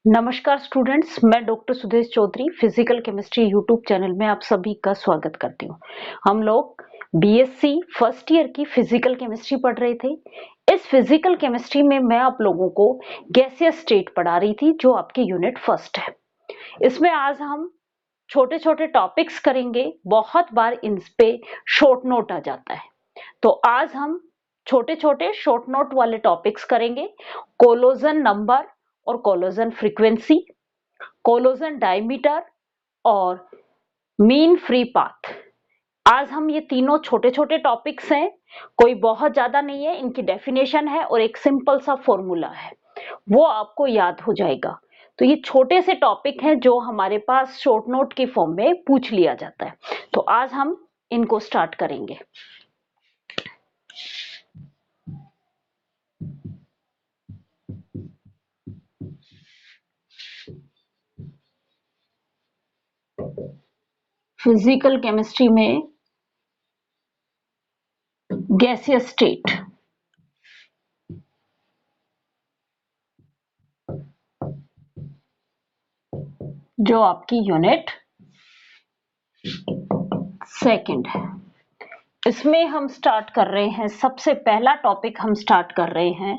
नमस्कार स्टूडेंट्स, मैं doctor Sudesh Chaudhary physical chemistry YouTube channel में आप सभी का स्वागत करती हूँ। हम लोग बीएससी फर्स्ट ईयर की फिजिकल केमिस्ट्री पढ़ रहे थे। इस फिजिकल केमिस्ट्री में मैं आप लोगों को गैसियस स्टेट पढ़ा रही थी, जो आपकी यूनिट फर्स्ट है। इसमें आज हम छोटे छोटे टॉपिक्स करेंगे। बहुत बार इन पे शॉर्ट नोट आ जाता है, तो आज हम छोटे छोटे शॉर्ट नोट वाले टॉपिक्स करेंगे। कोलोजन नंबर और कोलोजन फ्रीक्वेंसी, कोलोजन डायमीटर और मीन फ्री पाथ। आज हम ये तीनों छोटे छोटे टॉपिक्स हैं, कोई बहुत ज्यादा नहीं है। इनकी डेफिनेशन है और एक सिंपल सा फॉर्मूला है, वो आपको याद हो जाएगा। तो ये छोटे से टॉपिक हैं जो हमारे पास शॉर्ट नोट की फॉर्म में पूछ लिया जाता है। तो आज हम इनको स्टार्ट करेंगे। फिजिकल केमिस्ट्री में गैसियस स्टेट, जो आपकी यूनिट सेकंड है, इसमें हम स्टार्ट कर रहे हैं। सबसे पहला टॉपिक हम स्टार्ट कर रहे हैं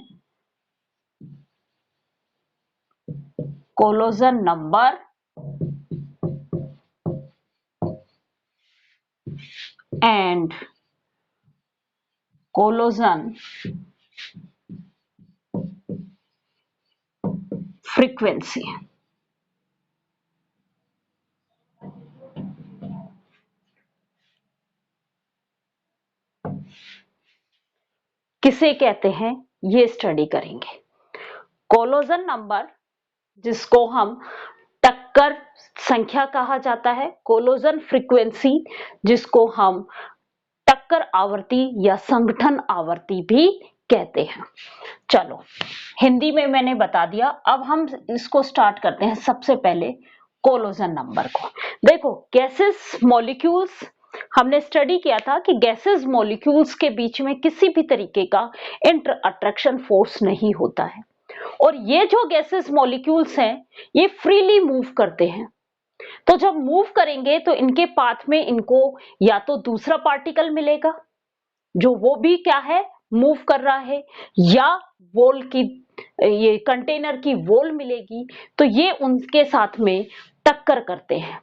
कोलोजन नंबर एंड कोलोजन फ्रीक्वेंसी। किसे कहते हैं ये स्टडी करेंगे। कोलोजन नंबर, जिसको हम टक्कर संख्या कहा जाता है, कोलोजन फ्रीक्वेंसी, जिसको हम टक्कर आवर्ती या संगठन आवर्ती भी कहते हैं। चलो, हिंदी में मैंने बता दिया, अब हम इसको स्टार्ट करते हैं। सबसे पहले कोलोजन नंबर को देखो। गैसेस मॉलिक्यूल्स, हमने स्टडी किया था कि गैसेस मॉलिक्यूल्स के बीच में किसी भी तरीके का इंटर अट्रैक्शन फोर्स नहीं होता है, और ये जो गैसेस मॉलिक्यूल्स हैं ये फ्रीली मूव करते हैं। तो जब मूव करेंगे तो इनके पाथ में इनको या तो दूसरा पार्टिकल मिलेगा, जो वो भी क्या है, मूव कर रहा है, या वॉल की, ये कंटेनर की वॉल मिलेगी, तो ये उनके साथ में टक्कर करते हैं।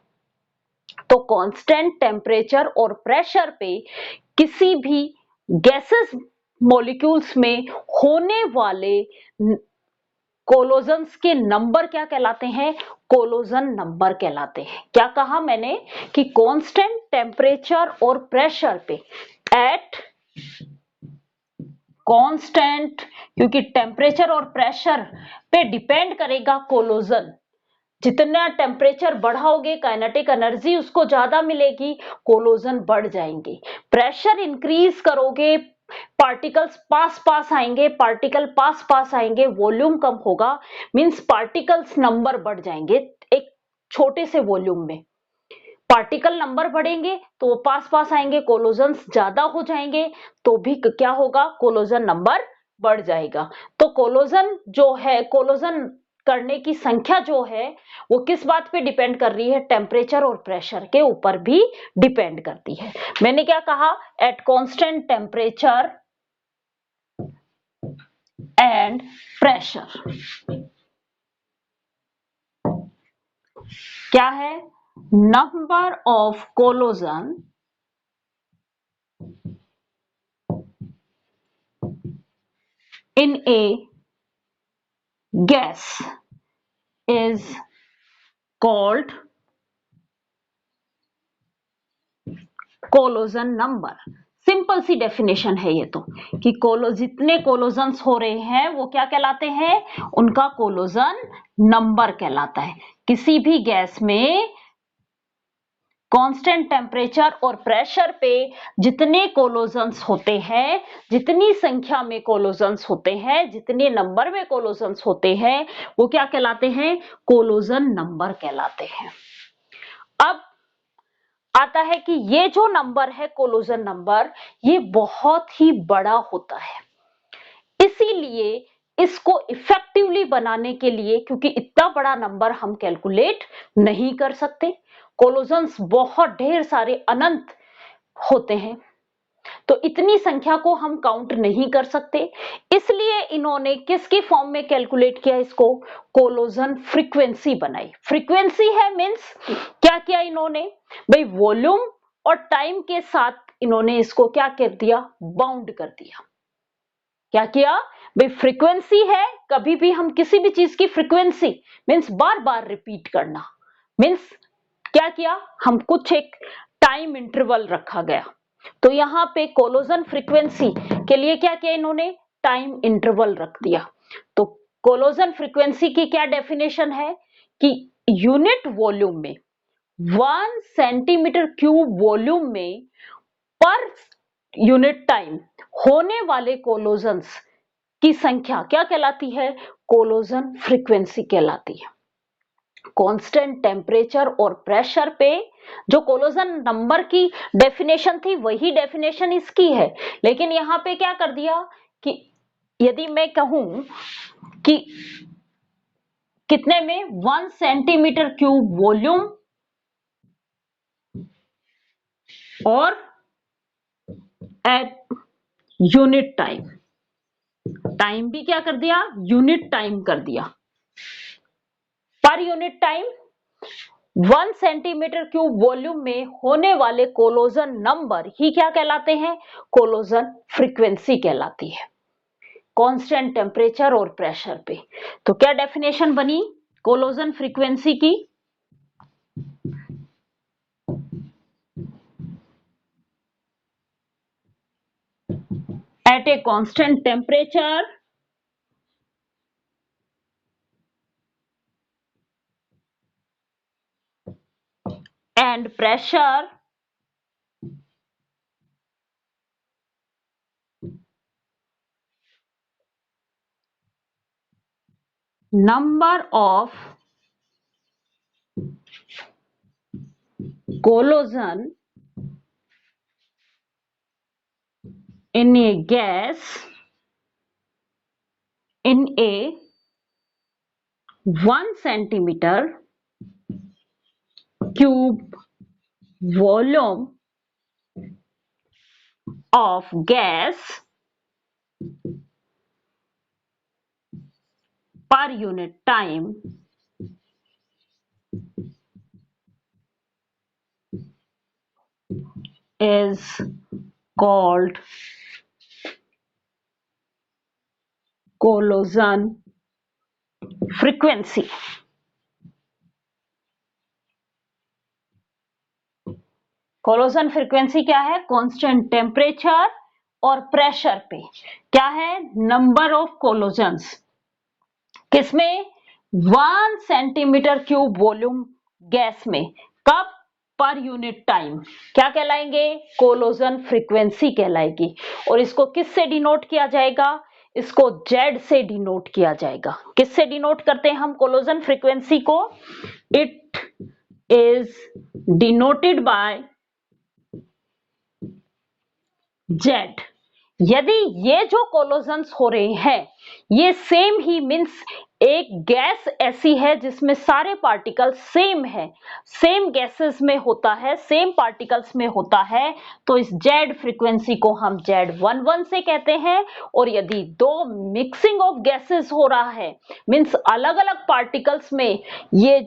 तो कांस्टेंट टेम्परेचर और प्रेशर पे किसी भी गैसेस मॉलिक्यूल्स में होने वाले कोलोजन्स के नंबर क्या कहलाते हैं? कोलोजन नंबर कहलाते हैं। क्या कहा मैंने कि कांस्टेंट टेम्परेचर और प्रेशर पे, एट कांस्टेंट, क्योंकि टेम्परेचर और प्रेशर पे डिपेंड करेगा कोलोजन। जितना टेम्परेचर बढ़ाओगे काइनेटिक एनर्जी उसको ज्यादा मिलेगी, कोलोजन बढ़ जाएंगे। प्रेशर इंक्रीज करोगे, पार्टिकल्स पास पास आएंगे, पार्टिकल पास पास आएंगे, वॉल्यूम कम होगा, मींस पार्टिकल्स नंबर बढ़ जाएंगे। एक छोटे से वॉल्यूम में पार्टिकल नंबर बढ़ेंगे तो वो पास पास आएंगे, कोलोजन्स ज्यादा हो जाएंगे तो भी क्या होगा, कोलोजन नंबर बढ़ जाएगा। तो कोलोजन जो है, कोलोजन करने की संख्या जो है वो किस बात पे डिपेंड कर रही है? टेम्परेचर और प्रेशर के ऊपर भी डिपेंड करती है। मैंने क्या कहा? At constant temperature and pressure क्या है? Number of collision in a gas is called collision number. Simple सी डेफिनेशन है ये तो, कि जितने कोलोजन्स हो रहे हैं वो क्या कहलाते हैं? उनका कोलोजन नंबर कहलाता है। किसी भी गैस में कांस्टेंट टेम्परेचर और प्रेशर पे जितने कोलोजन्स होते हैं, जितनी संख्या में कोलोजन्स होते हैं, जितने नंबर में कोलोजन्स होते हैं, वो क्या कहलाते हैं? कोलोजन नंबर कहलाते हैं। अब आता है कि ये जो नंबर है कोलोजन नंबर, ये बहुत ही बड़ा होता है। इसीलिए इसको इफेक्टिवली बनाने के लिए, क्योंकि इतना बड़ा नंबर हम कैलकुलेट नहीं कर सकते, कोलोजन्स बहुत ढेर सारे अनंत होते हैं, तो इतनी संख्या को हम काउंट नहीं कर सकते, इसलिए इन्होंने किसकी फॉर्म में कैलकुलेट किया, इसको कोलोजन फ्रीक्वेंसी बनाई। फ्रीक्वेंसी है मींस क्या किया इन्होंने भाई, वॉल्यूम और टाइम के साथ इन्होंने इसको क्या कर दिया, बाउंड कर दिया। क्या किया भाई, फ्रीक्वेंसी है, कभी भी हम किसी भी चीज की फ्रीक्वेंसी मींस बार बार रिपीट करना, मींस क्या किया, हम कुछ एक टाइम इंटरवल रखा गया, तो यहां पे कोलोजन फ्रीक्वेंसी के लिए क्या किया इन्होंने, टाइम इंटरवल रख दिया। तो कोलोजन फ्रीक्वेंसी की क्या डेफिनेशन है कि यूनिट वॉल्यूम में 1 सेंटीमीटर क्यूब वॉल्यूम में पर यूनिट टाइम होने वाले कोलोजन्स की संख्या क्या कहलाती है, कोलोजन फ्रीक्वेंसी कहलाती है। कांस्टेंट टेम्परेचर और प्रेशर पे जो कोलोजन नंबर की डेफिनेशन थी वही डेफिनेशन इसकी है, लेकिन यहां पे क्या कर दिया कि यदि मैं कहूं कि कितने में 1 सेंटीमीटर क्यूब वॉल्यूम और एट यूनिट टाइम, टाइम भी क्या कर दिया, यूनिट टाइम कर दिया, per unit time 1 centimetre cube volume में होने वाले कोलोजन नंबर ही क्या कहलाते हैं, कोलोजन फ्रीक्वेंसी कहलाती है, कांस्टेंट टेम्परेचर और प्रेशर पे। तो क्या डेफिनेशन बनी कोलोजन फ्रीक्वेंसी की, at a constant temperature and pressure number of collision in a gas in a 1 centimeter cube volume of gas per unit time is called collision frequency। कोलोजन frequency क्या है, constant temperature और pressure पे क्या है, number of कोलोजन्स किसमें, 1 centimetre cube volume gas में, कब, per unit time, क्या कहलाएंगे, कोलोजन फ्रीक्वेंसी कहलाएगी। और इसको किससे डिनोट किया जाएगा, इसको जेड से डिनोट किया जाएगा। किससे डिनोट करते हैं हम कोलोजन फ्रीक्वेंसी को, it is denoted by Z. यदि ये जो कोलोजन्स हो रहे हैं ये सेम ही मींस एक गैस ऐसी है जिसमें सारे पार्टिकल सेम है, सेम गैसेस में होता है, सेम पार्टिकल्स में होता है, तो इस जेड फ्रीक्वेंसी को हम Z11 से कहते हैं। और यदि दो मिक्सिंग ऑफ गैसेस हो रहा है मींस अलग अलग पार्टिकल्स में ये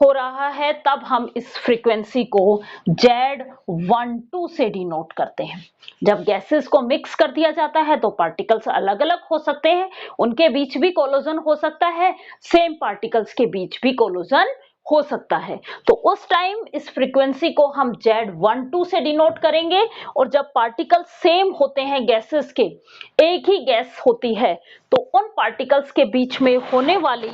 हो रहा है, तब हम इस फ्रीक्वेंसी को Z12 से डिनोट करते हैं। जब गैसेस को मिक्स कर दिया जाता है तो पार्टिकल्स अलग अलग हो सकते हैं, उनके बीच भी कोलोजन हो सकता है, सेम पार्टिकल्स के बीच भी कोलोजन हो सकता है, तो उस टाइम इस फ्रीक्वेंसी को हम Z12 से डिनोट करेंगे। और जब पार्टिकल सेम होते हैं गैसेस के, एक ही गैस होती है, तो उन पार्टिकल्स के बीच में होने वाली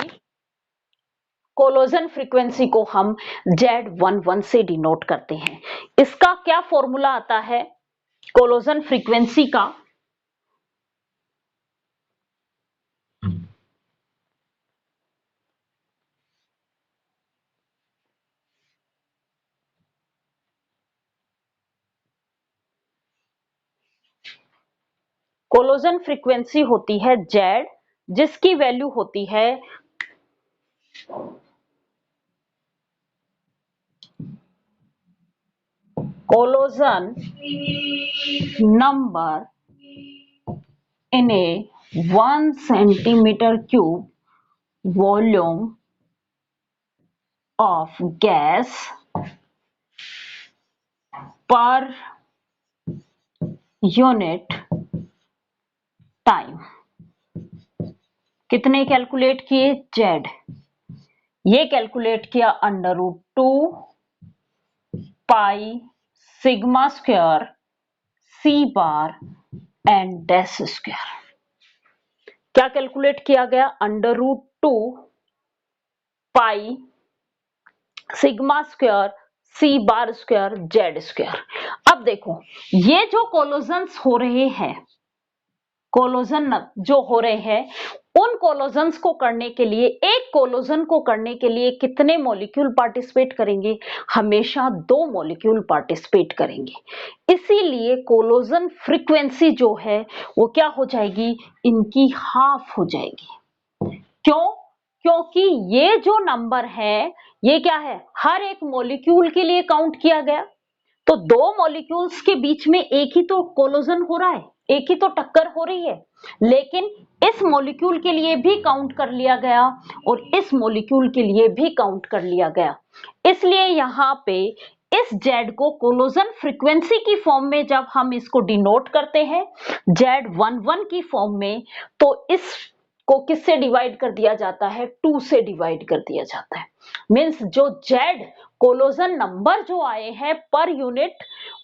कोलोजन फ्रीक्वेंसी को हम Z11 से डिनोट करते हैं। इसका क्या फॉर्मूला आता है कोलोजन फ्रीक्वेंसी का, कोलोजन फ्रीक्वेंसी होती है Z जिसकी वैल्यू होती है कोलोजन number in a 1 centimeter cube volume of gas per unit time। कितने कैलकुलेट किए? जेड। ये कैलकुलेट किया √2 pi sigma square C bar n dash square. क्या कैलकुलेट किया गया? √2 pi sigma square C bar square Z square. अब देखो, ये जो कोलोजन्स हो रहे हैं, कोलोजन जो हो रहे हैं, उन कोलोजन्स को करने के लिए, एक कोलोजन को करने के लिए कितने मॉलिक्यूल पार्टिसिपेट करेंगे? हमेशा 2 मॉलिक्यूल पार्टिसिपेट करेंगे। इसीलिए कोलोजन फ्रीक्वेंसी जो है वो क्या हो जाएगी? इनकी हाफ हो जाएगी। क्यों? क्योंकि ये जो नंबर है ये क्या है? हर एक मॉलिक्यूल के लिए काउंट किया गया। तो 2 मॉलिक्यूल्स के बीच में एक ही तो कोलोजन हो रहा है, एक ही तो टक्कर हो रही है, लेकिन इस मॉलिक्यूल के लिए भी काउंट कर लिया गया और इस मॉलिक्यूल के लिए भी काउंट कर लिया गया। इसलिए यहाँ पे इस जेड को कोलोजन फ्रीक्वेंसी की फॉर्म में जब हम इसको डिनोट करते हैं Z11 की फॉर्म में, तो इस को किससे डिवाइड कर दिया जाता है? 2 से डिवाइड कर दिया जाता है। मींस जो जेड कोलोजन नंबर जो आए हैं per unit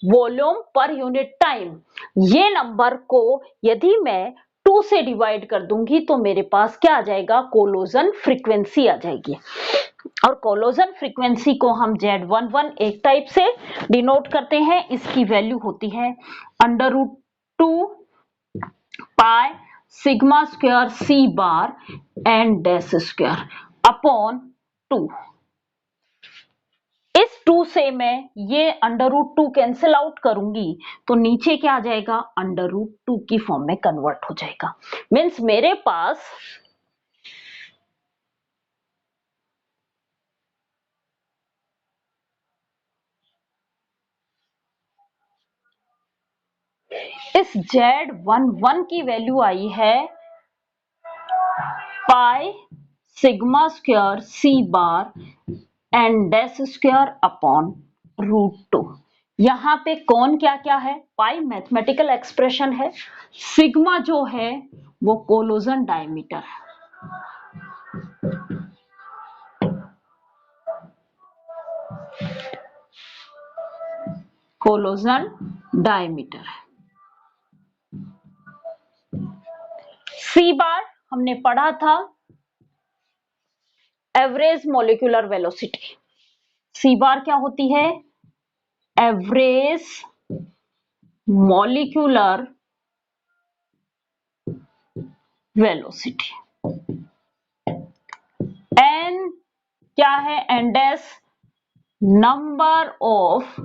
volume per unit time, ये नंबर को यदि मैं 2 से डिवाइड कर दूंगी तो मेरे पास क्या आ जाएगा? कोलोजन फ्रीक्वेंसी आ जाएगी। और कोलोजन फ्रीक्वेंसी को हम Z11 एक टाइप से डिनोट करते हैं। इसकी वैल्यू होती है √2 pi sigma square C bar n dash square upon 2। इस 2 से मैं ये √2 कैंसिल आउट करूंगी तो नीचे क्या आ जाएगा? √2 की फॉर्म में कन्वर्ट हो जाएगा। मींस मेरे पास इस Z11 की वैल्यू आई है pi sigma square C bar n dash square upon √2। यहां पे कौन क्या क्या है? पाई मैथमेटिकल एक्सप्रेशन है, सिग्मा जो है वो कोलोजन डायमीटर है, कोलोजन डायमीटर है। सी बार हमने पढ़ा था average molecular velocity. C bar क्या होती है? Average molecular velocity. एन क्या है? N dash number of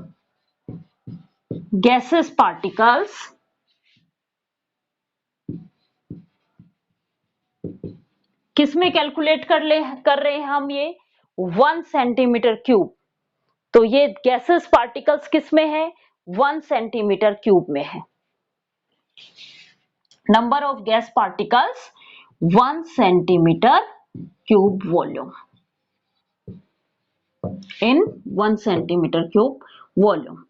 gases particles किसमें कैलकुलेट कर रहे हैं हम? ये 1 सेंटीमीटर क्यूब। तो ये गैसेस पार्टिकल्स किसमें है? 1 सेंटीमीटर क्यूब में है। Number of gas particles 1 centimetre cube volume in 1 centimetre cube volume.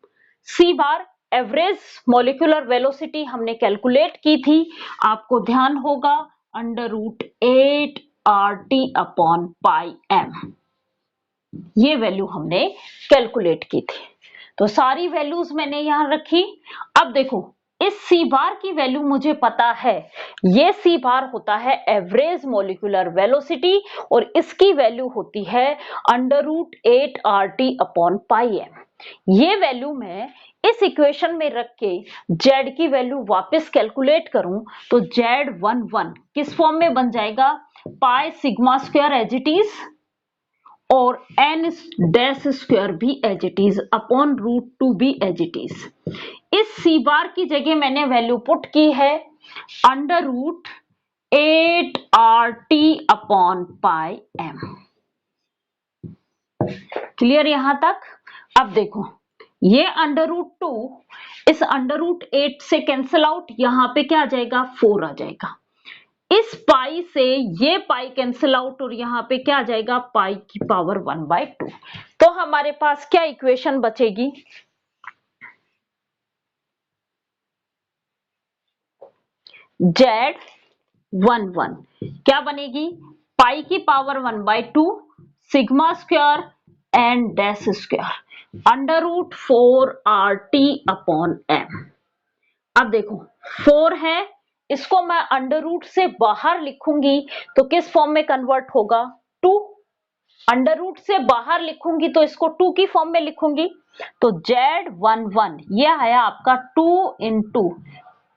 C bar average molecular velocity हमने कैलकुलेट की थी, आपको ध्यान होगा √8 RT अपॉन पाई m। ये वैल्यू हमने कैलकुलेट की थी। तो सारी वैल्यूज मैंने यहां रखी। अब देखो, इस सी बार की वैल्यू मुझे पता है, ये सी बार होता है एवरेज मॉलिक्यूलर वेलोसिटी और इसकी वैल्यू होती है √8 RT अपॉन पाई m। ये वैल्यू मैं इस इक्वेशन में रख के Z की वैल्यू वापस कैलकुलेट करूं तो Z11 किस फॉर्म में बन जाएगा? Pi sigma square as it is और n डैश स्क्वायर भी एज इट इज अपॉन √2 भी एज इट इज। इस सी बार की जगह मैंने वैल्यू पुट की है √8 8RT/m। क्लियर यहां तक? अब देखो ये √2 इस √8 से कैंसिल आउट, यहां पे क्या आ जाएगा 4 आ जाएगा। इस पाई से ये पाई कैंसिल आउट और यहां पे क्या आ जाएगा पाई की पावर 1/2। तो हमारे पास क्या इक्वेशन बचेगी, Z11 क्या बनेगी, पाई की power 1/2 sigma square n dash square √4RT/m। अब देखो 4 है, इसको मैं अंडर रूट से बाहर लिखूंगी तो किस फॉर्म में कन्वर्ट होगा 2। अंडर रूट से बाहर लिखूंगी तो इसको 2 की फॉर्म में लिखूंगी। तो Z11 ये आया आपका 2 इंटू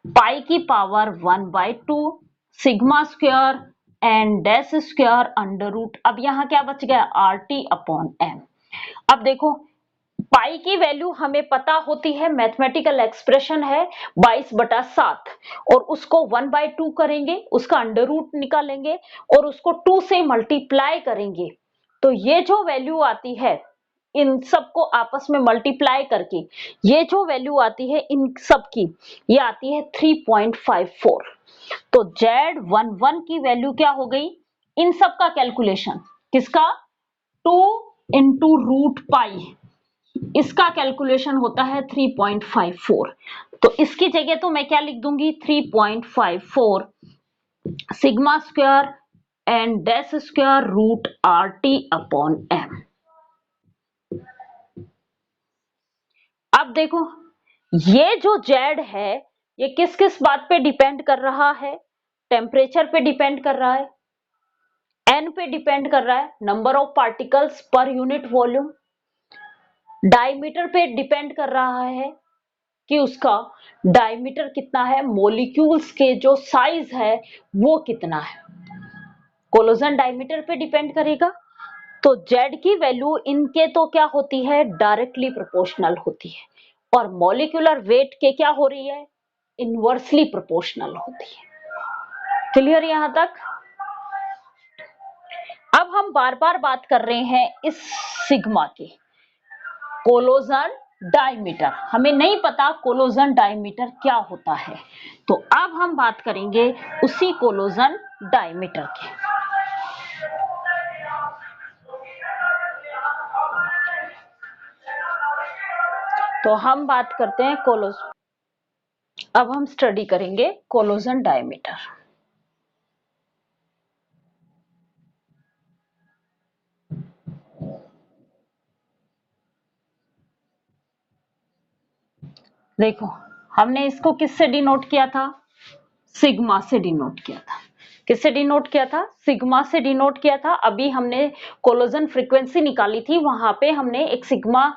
पाई की power 1/2 sigma square n dash square under root. अब यहां क्या बच गया RT/m। अब देखो पाई की वैल्यू हमें पता होती है, मैथमेटिकल एक्सप्रेशन है 22/7 और उसको 1/2 करेंगे, उसका अंडर रूट निकालेंगे और उसको 2 से मल्टीप्लाई करेंगे। तो ये जो वैल्यू आती है इन सबको आपस में मल्टीप्लाई करके ये जो वैल्यू आती है इन सब की ये आती है 3.54। तो Z11 की वैल्यू क्या हो गई, इन सब का कैलकुलेशन किसका 2 इंटू रूट पाई, इसका कैलकुलेशन होता है 3.54। तो इसकी जगह तो मैं क्या लिख दूंगी 3.54 sigma square n dash square √RT/m। अब देखो ये जो Z है ये किस किस बात पे डिपेंड कर रहा है, टेम्परेचर पे डिपेंड कर रहा है, N पे डिपेंड कर रहा है, number of particles per unit volume, diameter पे डिपेंड कर रहा है कि उसका डायमीटर कितना है, मॉलिक्यूल्स के जो साइज है वो कितना है, कोलोजन डायमीटर पे डिपेंड करेगा। तो Z की वैल्यू इनके तो क्या होती है डायरेक्टली प्रोपोर्शनल होती है और मॉलिक्यूलर वेट के क्या हो रही है इनवर्सली प्रोपोर्शनल होती है। क्लियर यहां तक? अब हम बार बार बात कर रहे हैं इस सिग्मा की, कोलोजन डायमीटर हमें नहीं पता कोलोजन डायमीटर क्या होता है, तो अब हम बात करेंगे उसी कोलोजन डायमीटर की। तो हम बात करते हैं अब हम स्टडी करेंगे कोलोजन डायमीटर। देखो हमने इसको किससे डिनोट किया था, सिग्मा से डिनोट किया था। किससे डिनोट किया था, सिग्मा से डिनोट किया था। अभी हमने कोलोजन फ्रीक्वेंसी निकाली थी, वहां पे हमने एक सिग्मा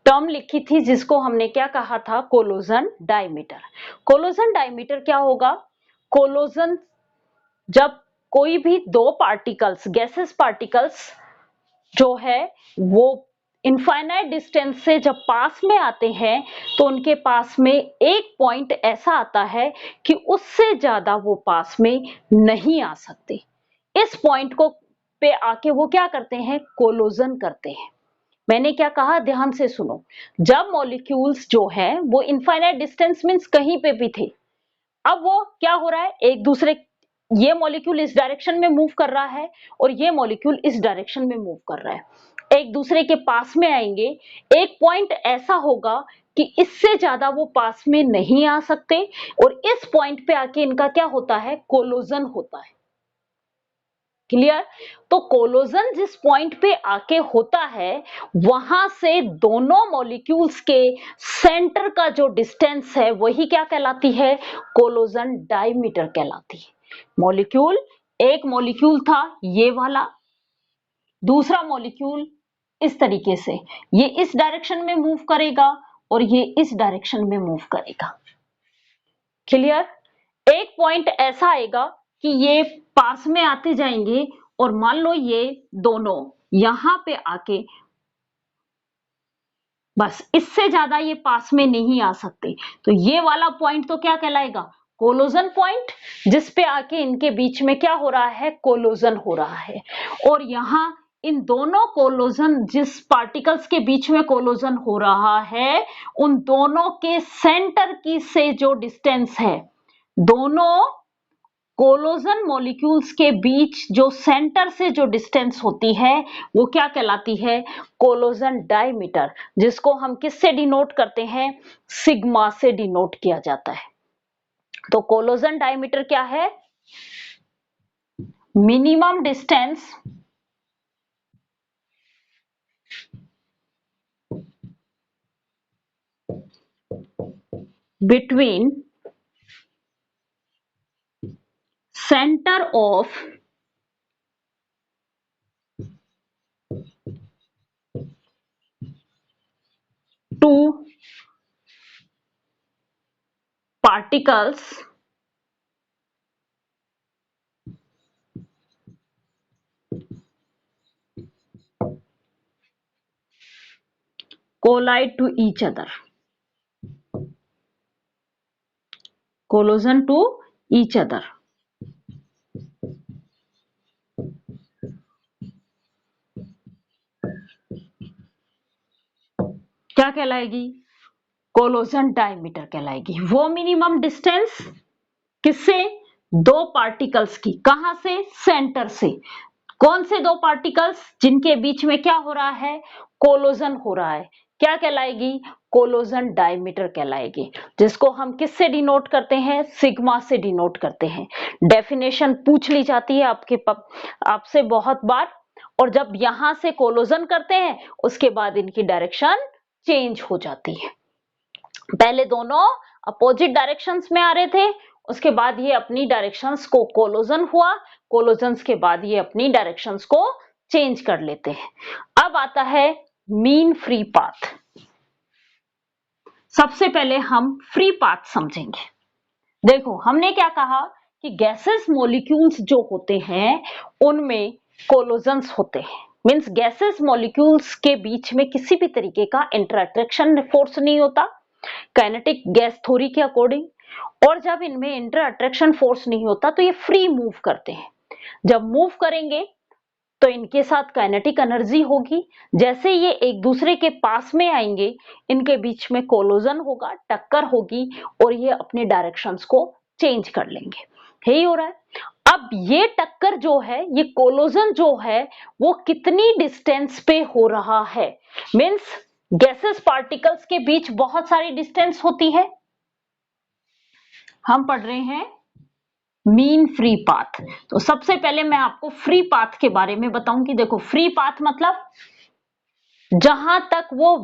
टर्म लिखी थी जिसको हमने क्या कहा था कोलोजन डायमीटर। कोलोजन डायमीटर क्या होगा, कोलोजन जब कोई भी दो पार्टिकल्स गैसेस पार्टिकल्स जो है वो इनफाइनाइट डिस्टेंस से जब पास में आते हैं तो उनके पास में एक पॉइंट ऐसा आता है कि उससे ज्यादा वो पास में नहीं आ सकते। इस पॉइंट को पे आके वो क्या करते हैं कोलोजन करते हैं। मैंने क्या कहा ध्यान से सुनो, जब मॉलिक्यूल्स जो है वो इनफाइनाइट डिस्टेंस मींस कहीं पे भी थे, अब वो क्या हो रहा है एक दूसरे, ये मॉलिक्यूल इस डायरेक्शन में मूव कर रहा है और ये मॉलिक्यूल इस डायरेक्शन में मूव कर रहा है, एक दूसरे के पास में आएंगे, एक पॉइंट ऐसा होगा कि इससे ज्यादा वो पास में नहीं आ सकते और इस पॉइंट पे आके इनका क्या होता है कोलोजन होता है। क्लियर? तो कोलोजन जिस पॉइंट पे आके होता है वहां से दोनों मॉलिक्यूल्स के सेंटर का जो डिस्टेंस है वही क्या कहलाती है कोलोजन डायमीटर कहलाती है। मॉलिक्यूल एक मॉलिक्यूल था ये वाला, दूसरा मॉलिक्यूल इस तरीके से, ये इस डायरेक्शन में मूव करेगा और ये इस डायरेक्शन में मूव करेगा। क्लियर? एक पॉइंट ऐसा आएगा कि ये पास में आते जाएंगे और मान लो ये दोनों यहां पे आके बस इससे ज्यादा ये पास में नहीं आ सकते, तो ये वाला पॉइंट तो क्या कहलाएगा कोलोजन पॉइंट, जिस पे आके इनके बीच में क्या हो रहा है, कोलोजन हो रहा है। और यहाँ इन दोनों कोलोजन, जिस पार्टिकल्स के बीच में कोलोजन हो रहा है, उन दोनों के सेंटर की से जो डिस्टेंस है, दोनों कोलोजन मॉलिक्यूल्स के बीच जो सेंटर से जो डिस्टेंस होती है वो क्या कहलाती है, कोलोजन डायमीटर, जिसको हम किससे डिनोट करते हैं, सिग्मा से डिनोट किया जाता है। तो कोलोजन डायमीटर क्या है, minimum distance between centre of two particles collide to each other, collision to each other। क्या कहलाएगी, कोलोजन डायमीटर कहलाएगी। वो मिनिमम डिस्टेंस किससे, दो पार्टिकल्स की, कहां से, सेंटर से। कौन से दो पार्टिकल्स, जिनके बीच में क्या हो रहा है, कोलोजन हो रहा है, क्या कहलाएगी, कोलोजन डायमीटर कहलाएगी, जिसको हम किससे डिनोट करते हैं, सिग्मा से डिनोट करते हैं। डेफिनेशन पूछ ली जाती है आपसे बहुत बार, और जब यहां से कोलोजन करते हैं उसके बाद इनकी डायरेक्शन चेंज हो जाती है। पहले दोनों अपोजिट डायरेक्शंस में आ रहे थे, उसके बाद ये अपनी डायरेक्शंस को, कोलोजन हुआ, कोलोजन्स के बाद ये अपनी डायरेक्शंस को चेंज कर लेते हैं। अब आता है मीन फ्री पाथ। सबसे पहले हम फ्री पाथ समझेंगे। देखो हमने क्या कहा कि गैसेस मॉलिक्यूल्स जो होते हैं उनमें कोलोजन्स होते हैं, मींस गैसेस मॉलिक्यूल्स के बीच में किसी भी तरीके का इंटर फोर्स नहीं होता काइनेटिक गैस थ्योरी के अकॉर्डिंग। और जब इनमें इंटर अट्रैक्शन फोर्स नहीं होता तो ये फ्री मूव करते हैं। जब मूव करेंगे तो इनके साथ काइनेटिक एनर्जी होगी, जैसे ये एक दूसरे के पास में आएंगे इनके बीच में कोलोजन होगा, टक्कर होगी और ये अपने डायरेक्शंस को चेंज कर लेंगे। यही हो रहा है। अब ये टक्कर जो है, ये कोलोजन जो है वो कितनी डिस्टेंस पे हो रहा है, मींस गैसेस पार्टिकल्स के बीच बहुत सारी डिस्टेंस होती है। हम पढ़ रहे हैं मीन फ्री पाथ। तो सबसे पहले मैं आपको फ्री पाथ के बारे में बताऊंगी। देखो फ्री पाथ मतलब जहां तक वो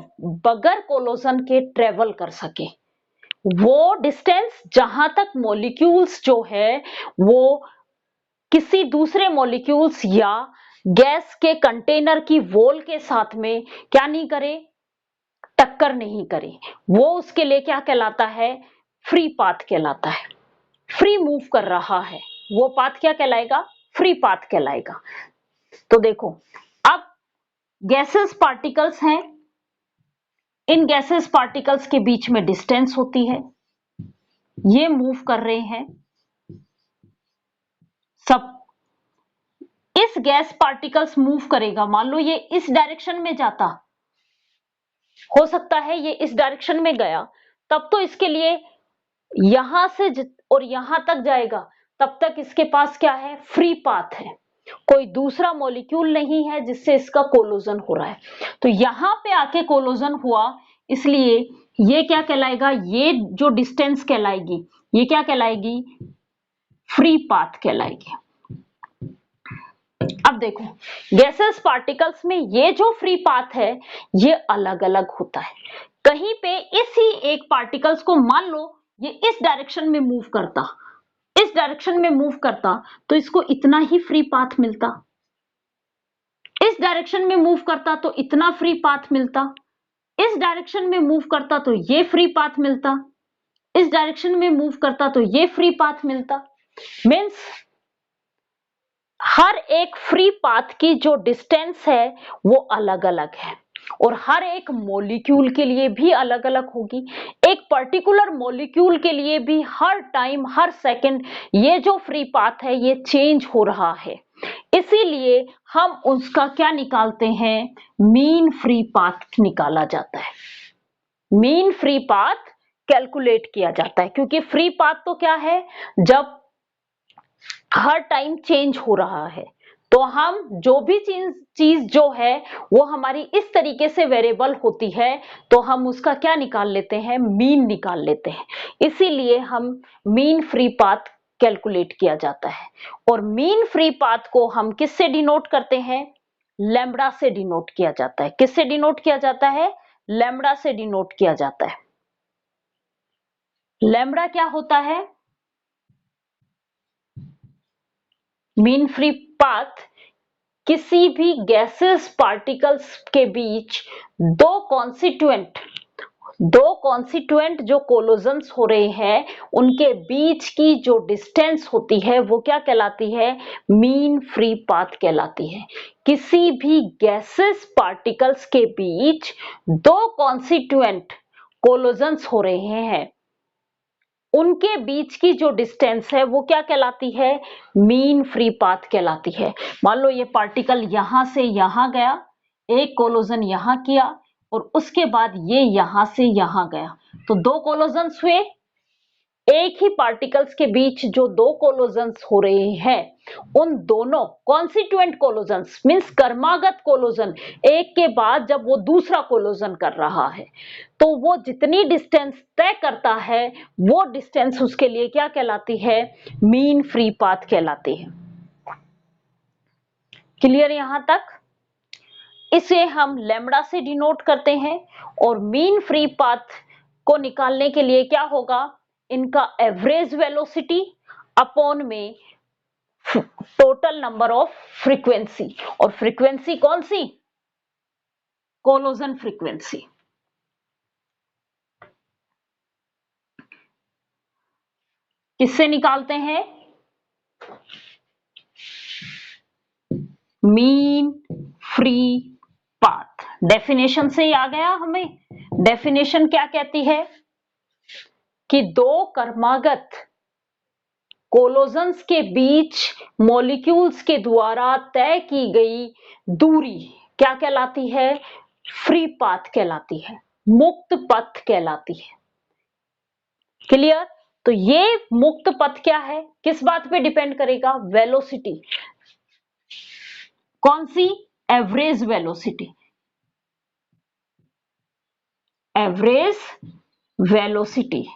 बगैर कोलोजन के ट्रेवल कर सके, वो डिस्टेंस जहां तक मॉलिक्यूल्स जो है वो किसी दूसरे मॉलिक्यूल्स या गैस के कंटेनर की वॉल के साथ में क्या नहीं करे, टक्कर नहीं करे, वो उसके लिए क्या कहलाता है, फ्री पाथ कहलाता है। फ्री मूव कर रहा है वो पाथ क्या कहलाएगा, फ्री पाथ कहलाएगा। तो देखो अब गैसेस पार्टिकल्स हैं, इन गैसेस पार्टिकल्स के बीच में डिस्टेंस होती है, ये मूव कर रहे हैं सब। इस गैस पार्टिकल्स मूव करेगा, मान लो ये इस डायरेक्शन में जाता, हो सकता है ये इस डायरेक्शन में गया, तब तो इसके लिए यहां से और यहां तक जाएगा, तब तक इसके पास क्या है, फ्री पाथ है, कोई दूसरा मॉलिक्यूल नहीं है जिससे इसका कोलोजन हो रहा है। तो यहां पे आके कोलोजन हुआ, इसलिए ये क्या कहलाएगा, ये जो डिस्टेंस कहलाएगी, ये क्या कहलाएगी, फ्री पाथ कहलाएगी। अब देखो गैसेस पार्टिकल्स में ये जो फ्री पाथ है ये अलग अलग होता है। कहीं पे इसी एक पार्टिकल्स को मान लो ये इस डायरेक्शन में मूव करता, इस डायरेक्शन में मूव करता तो इसको इतना ही फ्री पाथ मिलता, इस डायरेक्शन में मूव करता तो इतना फ्री पाथ मिलता, इस डायरेक्शन में मूव करता तो ये फ्री पाथ मिलता, इस डायरेक्शन में मूव करता तो ये फ्री पाथ मिलता। मीन्स हर एक फ्री पाथ की जो डिस्टेंस है वो अलग अलग है। और हर एक मॉलिक्यूल के लिए भी अलग अलग होगी। एक पर्टिकुलर मॉलिक्यूल के लिए भी हर टाइम हर सेकंड ये जो फ्री पाथ है ये चेंज हो रहा है, इसीलिए हम उसका क्या निकालते हैं, मीन फ्री पाथ निकाला जाता है। मीन फ्री पाथ कैलकुलेट किया जाता है, क्योंकि फ्री पाथ तो क्या है, जब हर टाइम चेंज हो रहा है तो हम जो भी चीज जो है वो हमारी इस तरीके से वेरिएबल होती है तो हम उसका क्या निकाल लेते हैं, मीन निकाल लेते हैं। इसीलिए हम मीन फ्री पाथ कैलकुलेट किया जाता है। और मीन फ्री पाथ को हम किससे डिनोट करते हैं, लैम्ब्डा से डिनोट किया जाता है। किससे डिनोट किया जाता है, लैम्ब्डा से डिनोट किया जाता है। लैम्ब्डा क्या होता है, मीन फ्री पाथ किसी भी गैसेस पार्टिकल्स के बीच दो कॉन्स्टिट्यूएंट जो कोलोजन्स हो रहे हैं उनके बीच की जो डिस्टेंस होती है वो क्या कहलाती है, मीन फ्री पाथ कहलाती है। किसी भी गैसेस पार्टिकल्स के बीच दो कॉन्स्टिट्यूएंट कोलोजन्स हो रहे हैं उनके बीच की जो डिस्टेंस है वो क्या कहलाती है, मीन फ्री पाथ कहलाती है। मान लो ये पार्टिकल यहां से यहां गया, एक कोलोजन यहां किया और उसके बाद ये यहां से यहां गया, तो दो कोलोजन्स हुए। एक ही पार्टिकल्स के बीच जो दो कोलोजन्स हो रहे हैं उन दोनों कॉन्स्टिट्यूएंट कोलोजन्स मींस कर्मागत कोलोजन एक के बाद जब वो दूसरा कोलोजन कर रहा है तो वो जितनी डिस्टेंस तय करता है वो डिस्टेंस उसके लिए क्या कहलाती है, मीन फ्री पाथ कहलाती है। क्लियर यहां तक। इसे हम लैम्ब्डा से डिनोट करते हैं और मीन फ्री पाथ को निकालने के लिए क्या होगा, इनका एवरेज वेलोसिटी अपॉन में टोटल नंबर ऑफ फ्रीक्वेंसी। और फ्रीक्वेंसी कौन सी, कोलोजन फ्रीक्वेंसी। किससे निकालते हैं, मीन फ्री पाथ। डेफिनेशन से ही आ गया हमें। डेफिनेशन क्या कहती है कि दो कर्मागत कोलोजन्स के बीच मॉलिक्यूल्स के द्वारा तय की गई दूरी क्या कहलाती है, फ्री पाथ कहलाती है, मुक्त पथ कहलाती है। क्लियर। तो ये मुक्त पथ क्या है, किस बात पे डिपेंड करेगा, वेलोसिटी। कौन सी, average velocity. Average velocity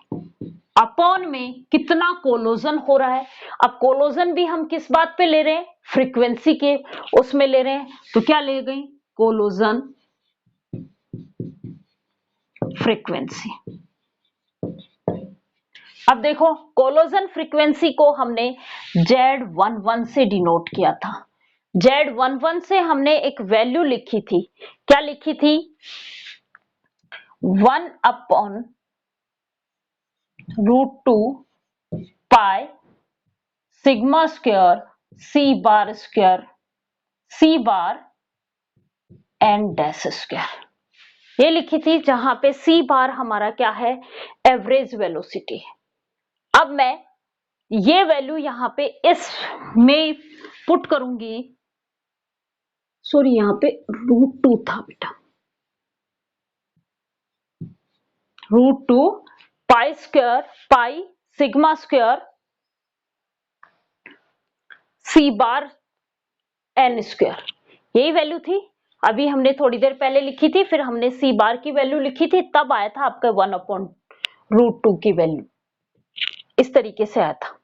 upon में कितना कोलोजन हो रहा है। अब कोलोजन भी हम किस बात पे ले रहे हैं, फ्रीक्वेंसी के उसमें ले रहे हैं, तो क्या ले गई, कोलोजन फ्रीक्वेंसी। अब देखो कोलोजन फ्रीक्वेंसी को हमने Z11 से डिनोट किया था। Z11 से हमने एक वैल्यू लिखी थी, क्या लिखी थी, 1/√2 pi sigma square C bar square C bar n dash square, ये लिखी थी, जहां पे सी बार हमारा क्या है, एवरेज वेलोसिटी है। अब मैं ये वैल्यू यहां पे इस में पुट करूंगी, सॉरी यहां पे √2 था बेटा, √2 pi square pi sigma square C bar N square, यही वैल्यू थी। अभी हमने थोड़ी देर पहले लिखी थी, फिर हमने सी बार की वैल्यू लिखी थी, तब आया था आपका 1/√2 की वैल्यू, इस तरीके से आया था।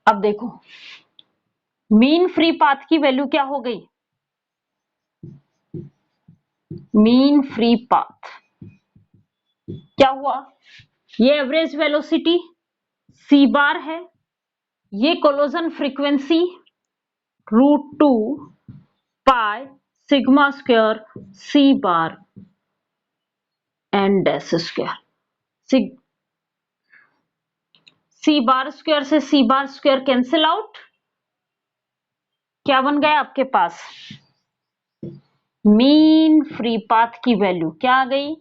अब देखो मीन फ्री पाथ की वैल्यू क्या हो गई, मीन फ्री पाथ क्या हुआ, ये एवरेज वेलोसिटी सी बार है, ये collision frequency √2 pi sigma square C bar n dash square. C bar square से C bar square cancel out, क्या बन गया आपके पास, मीन फ्री पाथ की वैल्यू क्या आ गई?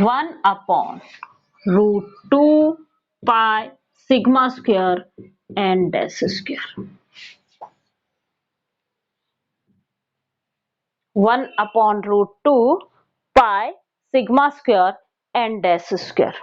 1/√2 pi sigma square n dash square. 1/√2 pi sigma square n dash square.